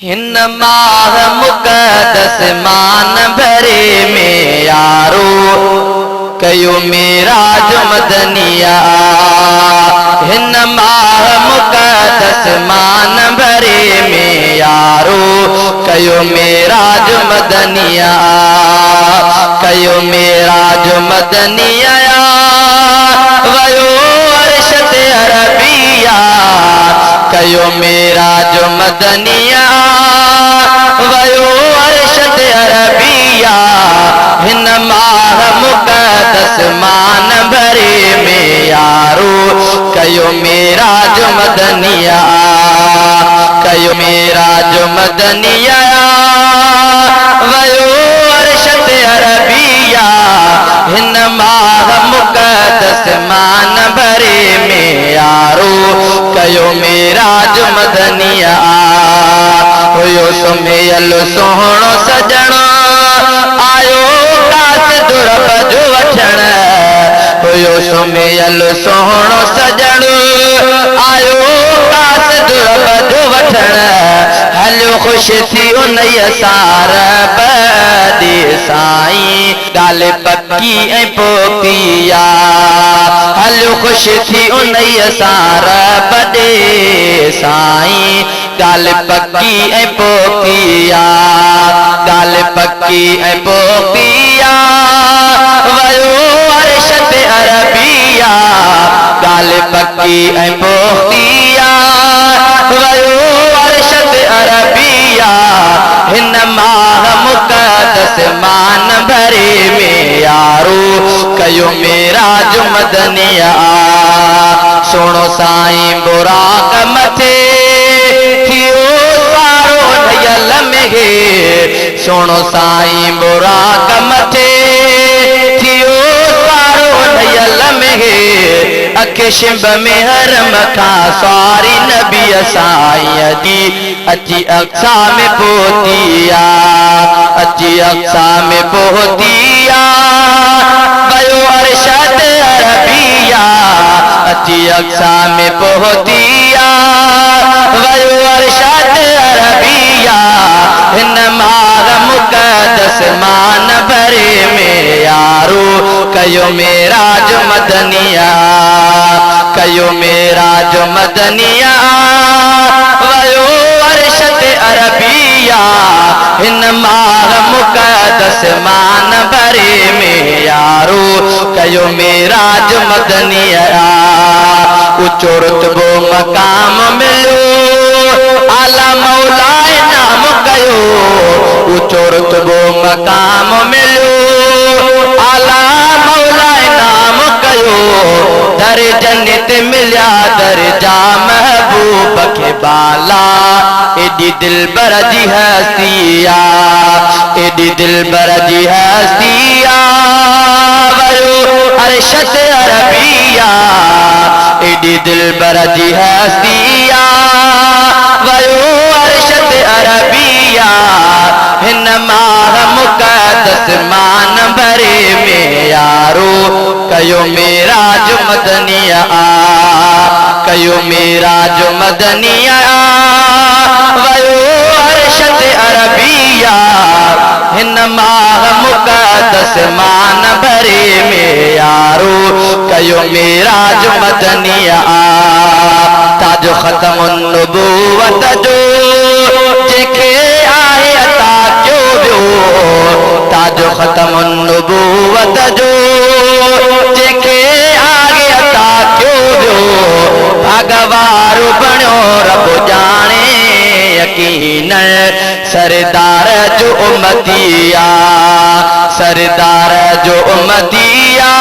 हिन माह मुक़दस मान भरे में यारो कयो मेराज मदनिया। हिन माह मुक़दस मान भरे में यारो कयो मेराज मदनिया। कयो मेराज मदनिया वयो अर्श ते अरबिया। कयो मेराज मदनिया वयो अर्श ते अरबिया। हिन माह मुक़दस मान भरे में यारो कयो मेराज मदनिया। कयो मेराज मदनिया वयो अर्श ते अरबिया। हिन माह मुक़दस मान भरे में यारो कयो मेराज मदनिया। हुयो सुमेल सोहणो सजण आयो कास दुरब जो वठण। हुयो सुमेल सोहणो सजण आयो कास दुरब जो वठण। हलियो ख़ुश थी उन सार बदे साईं ॻाल्हि पकी ऐं पोकिया। हलियो ख़ुश थी उन सार बदे साईं ॻाल्हि पकी ऐं पोकिया। ॻाल्हि पकी ऐं पोकिया वयो अर्श ते अरबिया। ॻाल्हि पकी ऐं पोकिया वयो अर्श ते अरबिया। हिन माह मुक़दस मान भरे में यारो कयो मेराज मदनिया। सुनो साईं बुराक मथे थियो सारो नयल में हे। सुनो साईं बुराक मथे थियो सारो नयल में हे। अखे शिंब में हरम खां सारी नबी साईं दी अची अक्सा में पोतिया। अची अक्सा में पोतिया वयो अर्श ते अरबिया। अची अक्सा में पोतिया वयो अर्श ते अरबिया। हिन माह मुक़दस मान भरे में यारो कयो मेराज मदनिया। कयो मेराज मदनिया वयो अर्श ते अरबिया। हिन माह मुक़दस मान भरे में यारो कयो मेराज मदनिया। ऊंचो रुतबो मकाम मिलियो आला मौलाए नाम कयो। ऊंचो रुतबो मकाम मिलियो आला मौलाए नाम कयो। दर जन्नत मिलिया दर्जा महबूब खे बाला। एडी दिलबर जी हस्तिया। एडी दिलबर जी हस्तिया वयो अर्श ते अरबिया। एडी दिलबर जी हस्तिया वयो अर्श ते अरबिया। हिन माह मुक़दस मान भरे में यारो कयो मेराज मदनिया। कयो मेराज मदनिया वयो अर्श ते अरबिया। हिन माह मुक़दस मान भरे में यारो कयो मेराज मदनिया। ताजो ख़त्मुन नबूवत जो जेके आहे अता क्यों वियो। ताजो ख़त्मुन नबूवत जो जेके आहे अता क्यों वियो। भगवार बणियो रब जाने यकीन सरदार जो उम्मतिया। सरदार जो उम्मतिया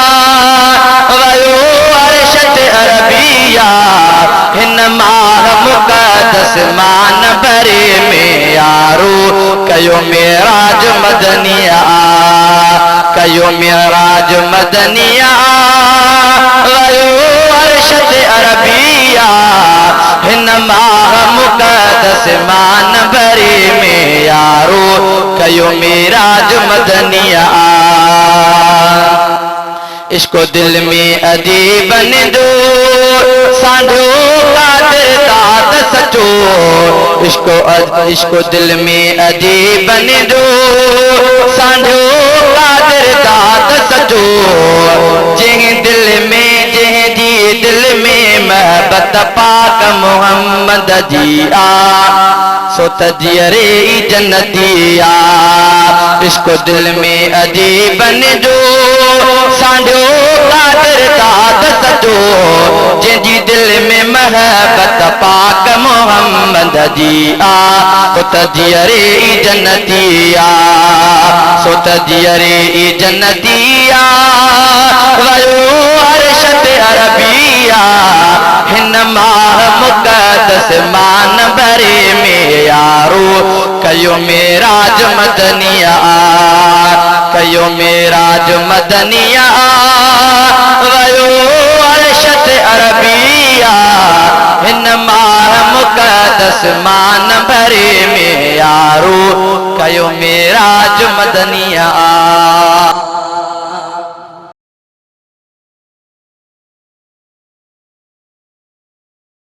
वयो अर्श ते अरबिया। हिन माह मुक़दस मान भरे में यारो कयो मेराज मदनिया। कयो मेराज मदनिया वयो अर्श ते अरबिया। हिन माह मुक़दस मान भरे में यारो कयो मेराज मदनिया। इसको दिल में अजीब दो सांढो कादिर दात सचो इसको दिल में अजीब दो सांढो कादिर दात सचो जंहिं दिल में महबत पाक मोहम्मद जी आ सो तजियरे जन्नती आ इसको दिल में अजीब जो सांढो कादिर दात सचो जंहिंजी दिल में महबत पाक मोहम्मद जी आ सो तजियरे जन्नती आ सो तजियरे जन्नती आ वयो अर्शत अरबिया हिन माह मुक़द्दस मान भरे में यारो कयो मेराज मदनिया कयो मेराज मदनिया वयो अर्शत अरबिया हिन माह मुक़द्दस मान भरे में यारो कयो मेराज मदनिया।